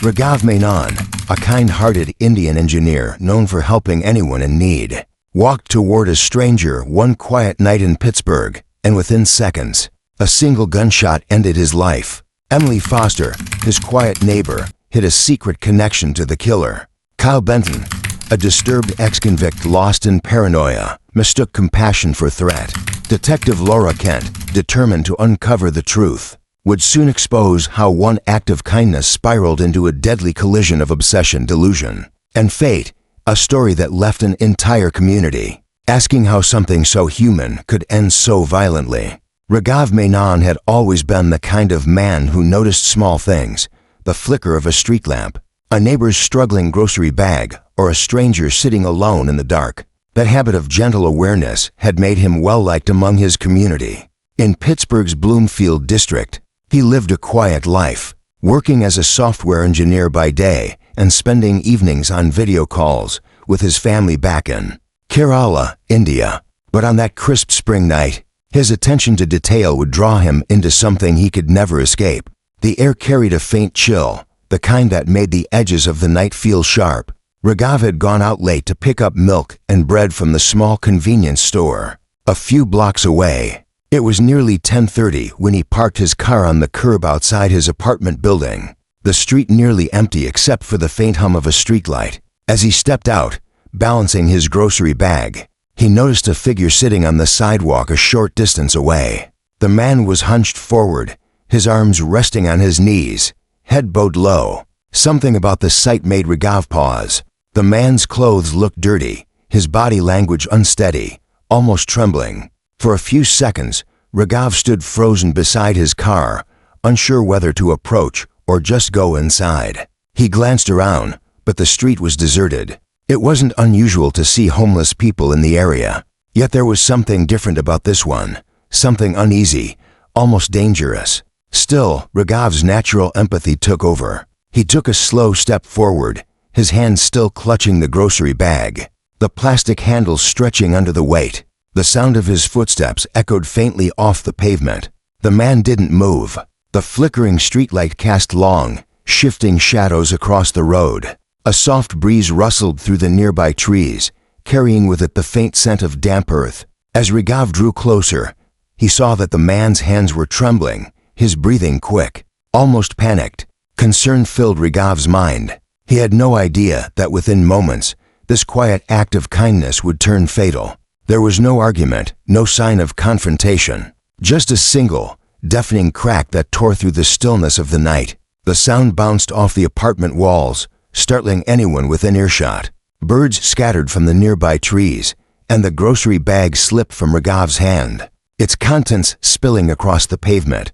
Raghav Menon, a kind-hearted Indian engineer known for helping anyone in need, walked toward a stranger one quiet night in Pittsburgh, and within seconds, a single gunshot ended his life. Emily Foster, his quiet neighbor, hid a secret connection to the killer. Kyle Benton, a disturbed ex-convict lost in paranoia, mistook compassion for threat. Detective Laura Kent, determined to uncover the truth, would soon expose how one act of kindness spiraled into a deadly collision of obsession delusion. And fate, a story that left an entire community asking how something so human could end so violently. Raghav Menon had always been the kind of man who noticed small things, the flicker of a street lamp, a neighbor's struggling grocery bag, or a stranger sitting alone in the dark. That habit of gentle awareness had made him well-liked among his community. In Pittsburgh's Bloomfield district, he lived a quiet life, working as a software engineer by day and spending evenings on video calls with his family back in Kerala, India. But on that crisp spring night, his attention to detail would draw him into something he could never escape. The air carried a faint chill, the kind that made the edges of the night feel sharp. Raghav had gone out late to pick up milk and bread from the small convenience store a few blocks away. It was nearly 10:30 when he parked his car on the curb outside his apartment building, the street nearly empty except for the faint hum of a streetlight. As he stepped out, balancing his grocery bag, he noticed a figure sitting on the sidewalk a short distance away. The man was hunched forward, his arms resting on his knees, head bowed low. Something about the sight made Raghav pause. The man's clothes looked dirty, his body language unsteady, almost trembling. For a few seconds, Raghav stood frozen beside his car, unsure whether to approach or just go inside. He glanced around, but the street was deserted. It wasn't unusual to see homeless people in the area, yet there was something different about this one, something uneasy, almost dangerous. Still, Raghav's natural empathy took over. He took a slow step forward, his hand still clutching the grocery bag, the plastic handle stretching under the weight. The sound of his footsteps echoed faintly off the pavement. The man didn't move. The flickering streetlight cast long, shifting shadows across the road. A soft breeze rustled through the nearby trees, carrying with it the faint scent of damp earth. As Raghav drew closer, he saw that the man's hands were trembling, his breathing quick, almost panicked. Concern filled Raghav's mind. He had no idea that within moments, this quiet act of kindness would turn fatal. There was no argument, no sign of confrontation, just a single, deafening crack that tore through the stillness of the night. The sound bounced off the apartment walls, startling anyone within earshot. Birds scattered from the nearby trees, and the grocery bag slipped from Raghav's hand, its contents spilling across the pavement,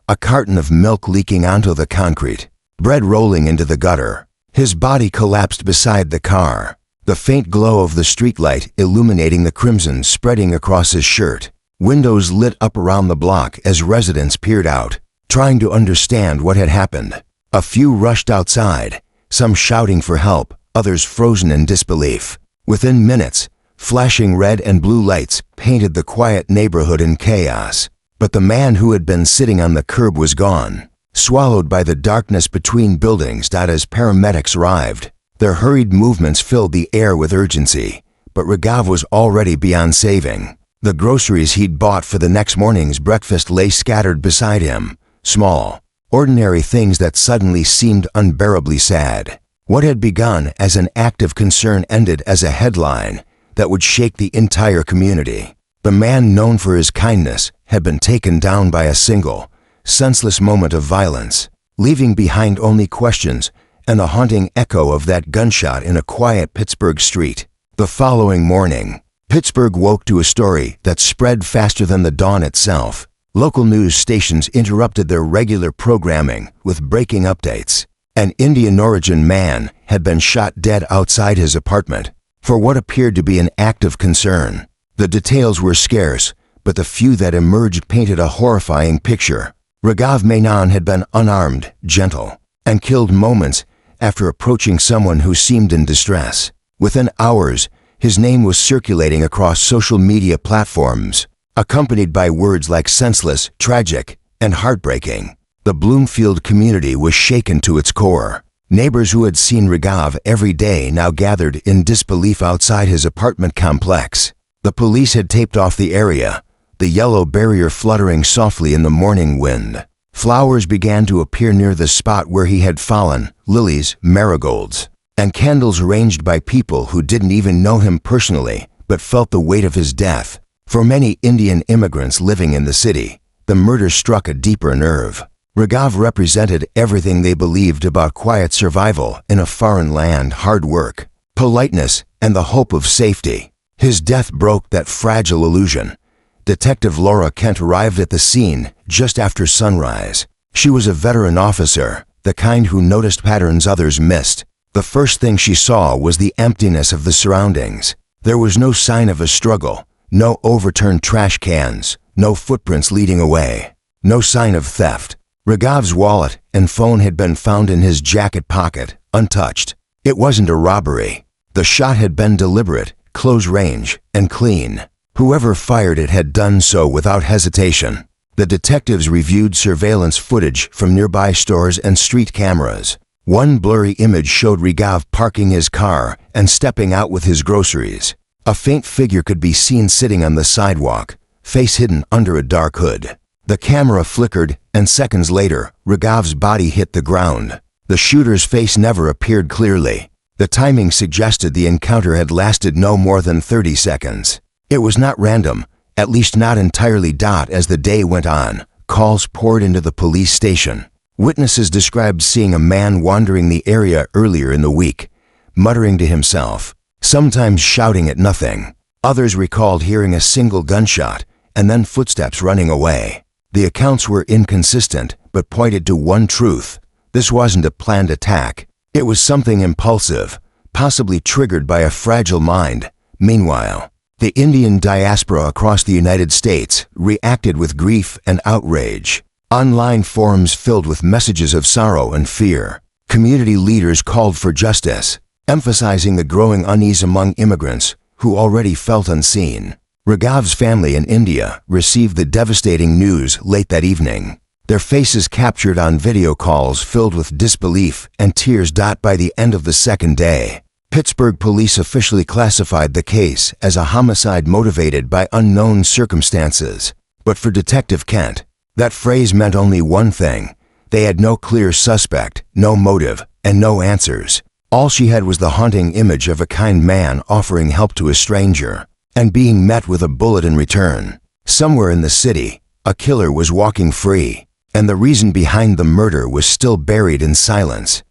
a carton of milk leaking onto the concrete, bread rolling into the gutter. His body collapsed beside the car, the faint glow of the streetlight illuminating the crimson spreading across his shirt. Windows lit up around the block as residents peered out, trying to understand what had happened. A few rushed outside, some shouting for help, others frozen in disbelief. Within minutes, flashing red and blue lights painted the quiet neighborhood in chaos. But the man who had been sitting on the curb was gone, swallowed by the darkness between buildings. As paramedics arrived, their hurried movements filled the air with urgency, but Raghav was already beyond saving. The groceries he'd bought for the next morning's breakfast lay scattered beside him, small, ordinary things that suddenly seemed unbearably sad. What had begun as an act of concern ended as a headline that would shake the entire community. The man known for his kindness had been taken down by a single, senseless moment of violence, leaving behind only questions and the haunting echo of that gunshot in a quiet Pittsburgh street. The following morning, Pittsburgh woke to a story that spread faster than the dawn itself. Local news stations interrupted their regular programming with breaking updates. An Indian-origin man had been shot dead outside his apartment for what appeared to be an act of concern. The details were scarce, but the few that emerged painted a horrifying picture. Raghav Menon had been unarmed, gentle, and killed moments after approaching someone who seemed in distress. Within hours, his name was circulating across social media platforms, accompanied by words like senseless, tragic, and heartbreaking. The Bloomfield community was shaken to its core. Neighbors who had seen Ragav every day now gathered in disbelief outside his apartment complex. The police had taped off the area, the yellow barrier fluttering softly in the morning wind. Flowers began to appear near the spot where he had fallen, lilies, marigolds, and candles arranged by people who didn't even know him personally, but felt the weight of his death. For many Indian immigrants living in the city, the murder struck a deeper nerve. Ragav represented everything they believed about quiet survival in a foreign land, hard work, politeness, and the hope of safety. His death broke that fragile illusion. Detective Laura Kent arrived at the scene just after sunrise. She was a veteran officer, the kind who noticed patterns others missed. The first thing she saw was the emptiness of the surroundings. There was no sign of a struggle, no overturned trash cans, no footprints leading away, no sign of theft. Ragav's wallet and phone had been found in his jacket pocket, untouched. It wasn't a robbery. The shot had been deliberate, close range, and clean. Whoever fired it had done so without hesitation. The detectives reviewed surveillance footage from nearby stores and street cameras. One blurry image showed Ragav parking his car and stepping out with his groceries. A faint figure could be seen sitting on the sidewalk, face hidden under a dark hood. The camera flickered, and seconds later, Ragav's body hit the ground. The shooter's face never appeared clearly. The timing suggested the encounter had lasted no more than 30 seconds. It was not random, at least not entirely. As the day went on, calls poured into the police station. Witnesses described seeing a man wandering the area earlier in the week, muttering to himself, sometimes shouting at nothing. Others recalled hearing a single gunshot and then footsteps running away. The accounts were inconsistent, but pointed to one truth. This wasn't a planned attack. It was something impulsive, possibly triggered by a fragile mind. Meanwhile, the Indian diaspora across the United States reacted with grief and outrage. Online forums filled with messages of sorrow and fear. Community leaders called for justice, emphasizing the growing unease among immigrants who already felt unseen. Ragav's family in India received the devastating news late that evening. Their faces captured on video calls filled with disbelief and tears. By the end of the second day, Pittsburgh police officially classified the case as a homicide motivated by unknown circumstances. But for Detective Kent, that phrase meant only one thing. They had no clear suspect, no motive, and no answers. All she had was the haunting image of a kind man offering help to a stranger, and being met with a bullet in return. Somewhere in the city, a killer was walking free, and the reason behind the murder was still buried in silence.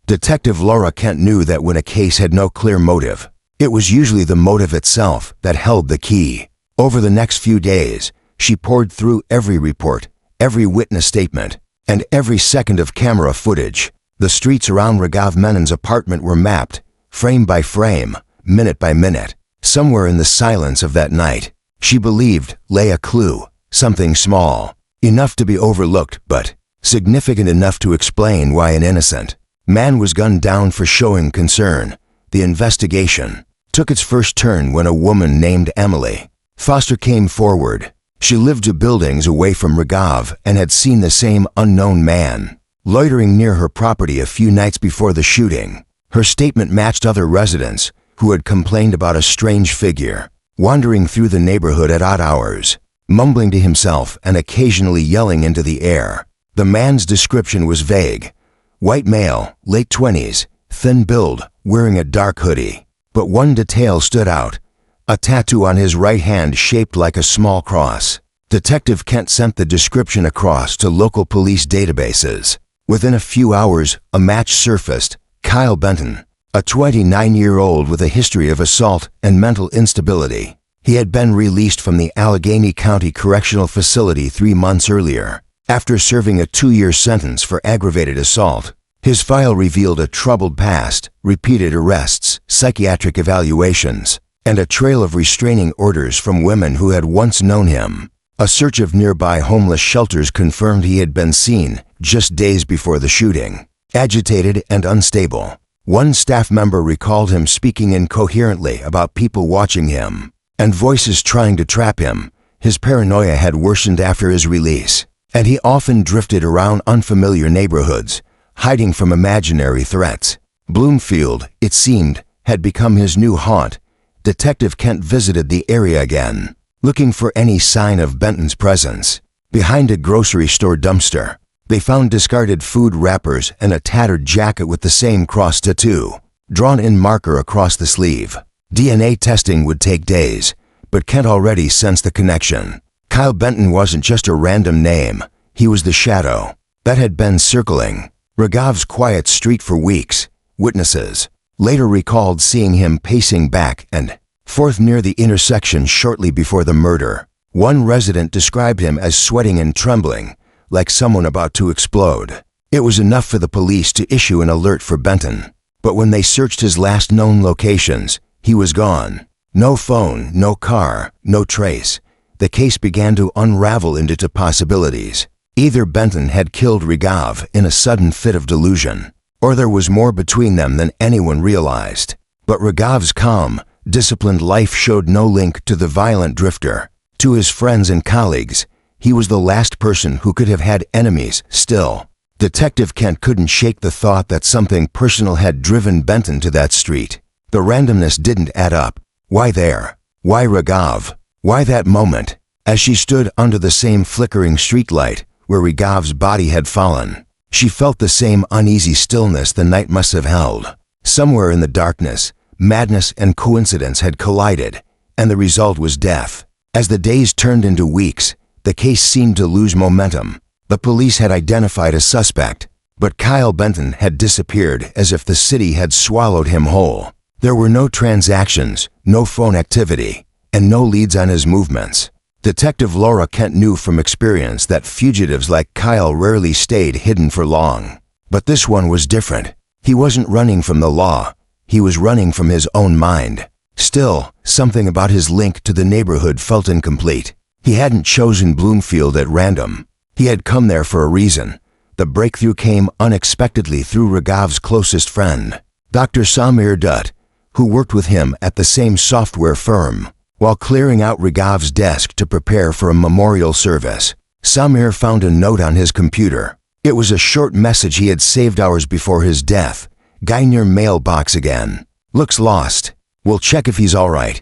Detective Laura Kent knew that when a case had no clear motive, it was usually the motive itself that held the key. Over the next few days, she pored through every report, every witness statement, and every second of camera footage. The streets around Ragav Menon's apartment were mapped, frame by frame, minute by minute. Somewhere in the silence of that night, she believed, lay a clue, something small, enough to be overlooked, but significant enough to explain why an innocent man was gunned down for showing concern. The investigation took its first turn when a woman named Emily Foster came forward. She lived 2 buildings away from Ragav and had seen the same unknown man loitering near her property a few nights before the shooting. Her statement matched other residents who had complained about a strange figure wandering through the neighborhood at odd hours, mumbling to himself and occasionally yelling into the air. The man's description was vague. White male, late 20s, thin build, wearing a dark hoodie. But one detail stood out: a tattoo on his right hand shaped like a small cross. Detective Kent sent the description across to local police databases. Within a few hours, a match surfaced: Kyle Benton, a 29-year-old with a history of assault and mental instability. He had been released from the Allegheny County Correctional Facility 3 months earlier, after serving a 2-year sentence for aggravated assault. His file revealed a troubled past, repeated arrests, psychiatric evaluations, and a trail of restraining orders from women who had once known him. A search of nearby homeless shelters confirmed he had been seen just days before the shooting, agitated and unstable. One staff member recalled him speaking incoherently about people watching him and voices trying to trap him. His paranoia had worsened after his release, and he often drifted around unfamiliar neighborhoods, hiding from imaginary threats. Bloomfield, it seemed, had become his new haunt. Detective Kent visited the area again, looking for any sign of Benton's presence. Behind a grocery store dumpster, they found discarded food wrappers and a tattered jacket with the same cross tattoo, drawn in marker across the sleeve. DNA testing would take days, but Kent already sensed the connection. Kyle Benton wasn't just a random name, he was the shadow that had been circling Raghav's quiet street for weeks. Witnesses later recalled seeing him pacing back and forth near the intersection shortly before the murder. One resident described him as sweating and trembling, like someone about to explode. It was enough for the police to issue an alert for Benton. But when they searched his last known locations, he was gone. No phone, no car, no trace. The case began to unravel into two possibilities. Either Benton had killed Raghav in a sudden fit of delusion, or there was more between them than anyone realized. But Raghav's calm, disciplined life showed no link to the violent drifter. To his friends and colleagues, he was the last person who could have had enemies still. Detective Kent couldn't shake the thought that something personal had driven Benton to that street. The randomness didn't add up. Why there? Why Raghav? Why that moment? As she stood under the same flickering streetlight where Raghav's body had fallen, she felt the same uneasy stillness the night must have held. Somewhere in the darkness, madness and coincidence had collided, and the result was death. As the days turned into weeks, the case seemed to lose momentum. The police had identified a suspect, but Kyle Benton had disappeared as if the city had swallowed him whole. There were no transactions, no phone activity, and no leads on his movements. Detective Laura Kent knew from experience that fugitives like Kyle rarely stayed hidden for long. But this one was different. He wasn't running from the law. He was running from his own mind. Still, something about his link to the neighborhood felt incomplete. He hadn't chosen Bloomfield at random. He had come there for a reason. The breakthrough came unexpectedly through Raghav's closest friend, Dr. Samir Dutt, who worked with him at the same software firm. While clearing out Raghav's desk to prepare for a memorial service, Samir found a note on his computer. It was a short message he had saved hours before his death. "Guy near mailbox again. Looks lost. We'll check if he's all right."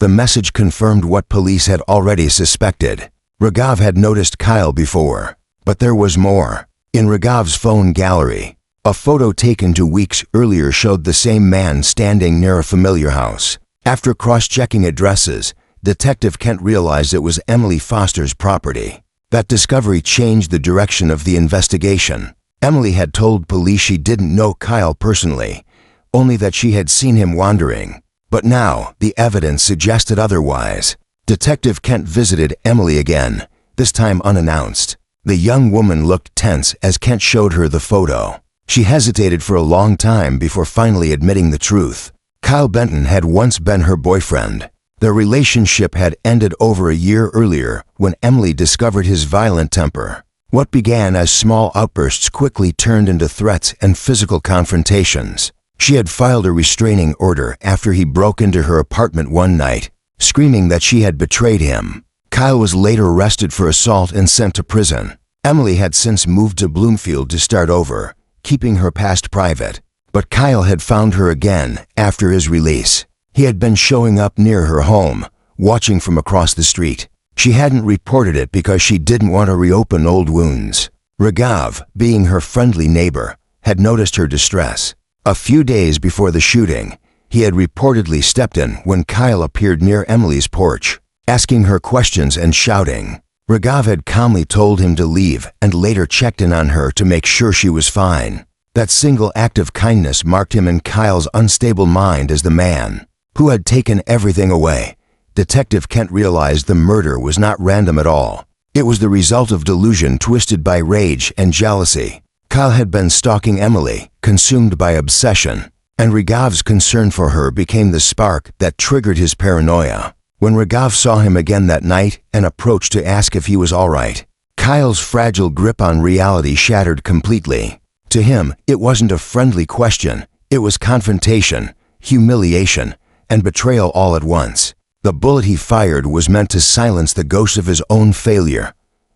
The message confirmed what police had already suspected. Raghav had noticed Kyle before, but there was more. In Raghav's phone gallery, a photo taken 2 weeks earlier showed the same man standing near a familiar house. After cross-checking addresses, Detective Kent realized it was Emily Foster's property. That discovery changed the direction of the investigation. Emily had told police she didn't know Kyle personally, only that she had seen him wandering. But now, the evidence suggested otherwise. Detective Kent visited Emily again, this time unannounced. The young woman looked tense as Kent showed her the photo. She hesitated for a long time before finally admitting the truth. Kyle Benton had once been her boyfriend. Their relationship had ended over a year earlier when Emily discovered his violent temper. What began as small outbursts quickly turned into threats and physical confrontations. She had filed a restraining order after he broke into her apartment one night, screaming that she had betrayed him. Kyle was later arrested for assault and sent to prison. Emily had since moved to Bloomfield to start over, keeping her past private. But Kyle had found her again after his release. He had been showing up near her home, watching from across the street. She hadn't reported it because she didn't want to reopen old wounds. Raghav, being her friendly neighbor, had noticed her distress. A few days before the shooting, he had reportedly stepped in when Kyle appeared near Emily's porch, asking her questions and shouting. Raghav had calmly told him to leave and later checked in on her to make sure she was fine. That single act of kindness marked him in Kyle's unstable mind as the man who had taken everything away. Detective Kent realized the murder was not random at all. It was the result of delusion twisted by rage and jealousy. Kyle had been stalking Emily, consumed by obsession, and Raghav's concern for her became the spark that triggered his paranoia. When Raghav saw him again that night and approached to ask if he was all right, Kyle's fragile grip on reality shattered completely. To him, it wasn't a friendly question. It was confrontation, humiliation, and betrayal all at once. The bullet he fired was meant to silence the ghost of his own failure.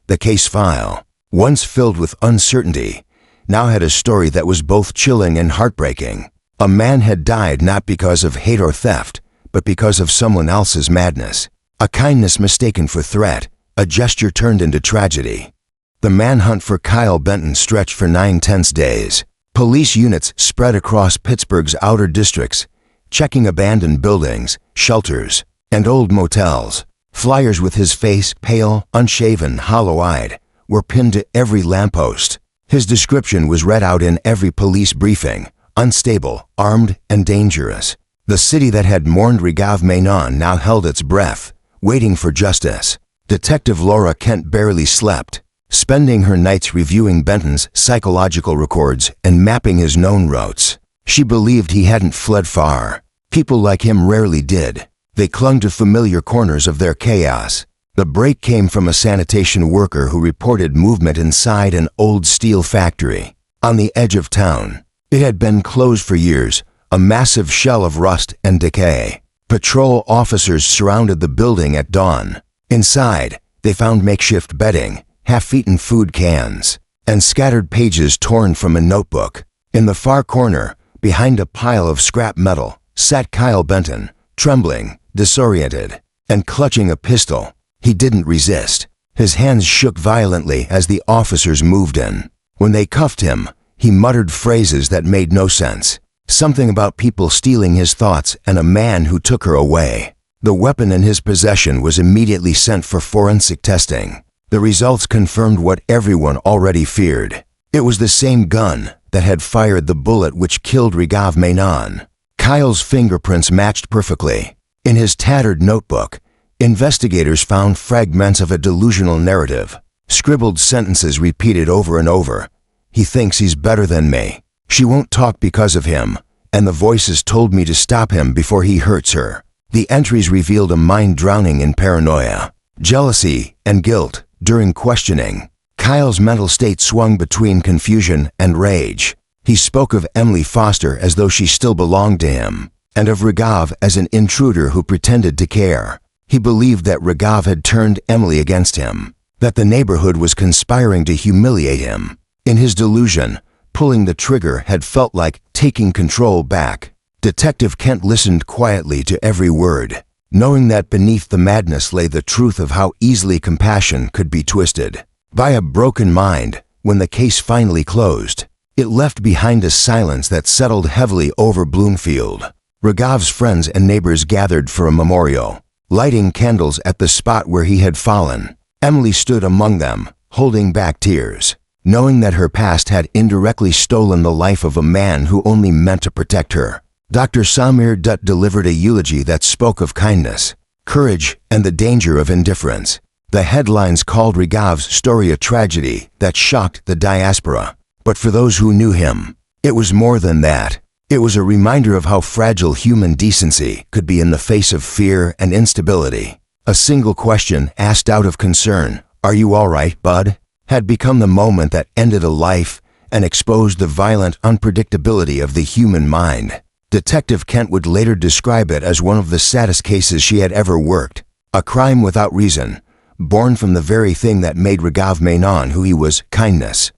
The case file, once filled with uncertainty, now had a story that was both chilling and heartbreaking. A man had died not because of hate or theft, but because of someone else's madness. A kindness mistaken for threat, a gesture turned into tragedy. The manhunt for Kyle Benton stretched for 9 tense days. Police units spread across Pittsburgh's outer districts, checking abandoned buildings, shelters, and old motels. Flyers with his face, pale, unshaven, hollow-eyed, were pinned to every lamppost. His description was read out in every police briefing: unstable, armed, and dangerous. The city that had mourned Regav Menon now held its breath, waiting for justice. Detective Laura Kent barely slept, spending her nights reviewing Benton's psychological records and mapping his known routes. She believed he hadn't fled far. People like him rarely did. They clung to familiar corners of their chaos. The break came from a sanitation worker who reported movement inside an old steel factory on the edge of town. It had been closed for years, a massive shell of rust and decay. Patrol officers surrounded the building at dawn. Inside, they found makeshift bedding, half-eaten food cans, and scattered pages torn from a notebook. In the far corner, behind a pile of scrap metal, sat Kyle Benton, trembling, disoriented, and clutching a pistol. He didn't resist. His hands shook violently as the officers moved in. When they cuffed him, he muttered phrases that made no sense. Something about people stealing his thoughts and a man who took her away. The weapon in his possession was immediately sent for forensic testing. The results confirmed what everyone already feared. It was the same gun that had fired the bullet which killed Regav Menon. Kyle's fingerprints matched perfectly. In his tattered notebook, investigators found fragments of a delusional narrative, scribbled sentences repeated over and over. "He thinks he's better than me. She won't talk because of him, and the voices told me to stop him before he hurts her." The entries revealed a mind drowning in paranoia, jealousy, and guilt. During questioning, Kyle's mental state swung between confusion and rage. He spoke of Emily Foster as though she still belonged to him, and of Regav as an intruder who pretended to care. He believed that Regav had turned Emily against him, that the neighborhood was conspiring to humiliate him. In his delusion, pulling the trigger had felt like taking control back. Detective Kent listened quietly to every word, knowing that beneath the madness lay the truth of how easily compassion could be twisted. By a broken mind, when the case finally closed, it left behind a silence that settled heavily over Bloomfield. Regav's friends and neighbors gathered for a memorial, lighting candles at the spot where he had fallen. Emily stood among them, holding back tears, knowing that her past had indirectly stolen the life of a man who only meant to protect her. Dr. Samir Dutt delivered a eulogy that spoke of kindness, courage, and the danger of indifference. The headlines called Regav's story a tragedy that shocked the diaspora. But for those who knew him, it was more than that. It was a reminder of how fragile human decency could be in the face of fear and instability. A single question asked out of concern, "Are you all right, bud?" had become the moment that ended a life and exposed the violent unpredictability of the human mind. Detective Kent would later describe it as one of the saddest cases she had ever worked. A crime without reason, born from the very thing that made Regav Menon who he was: kindness.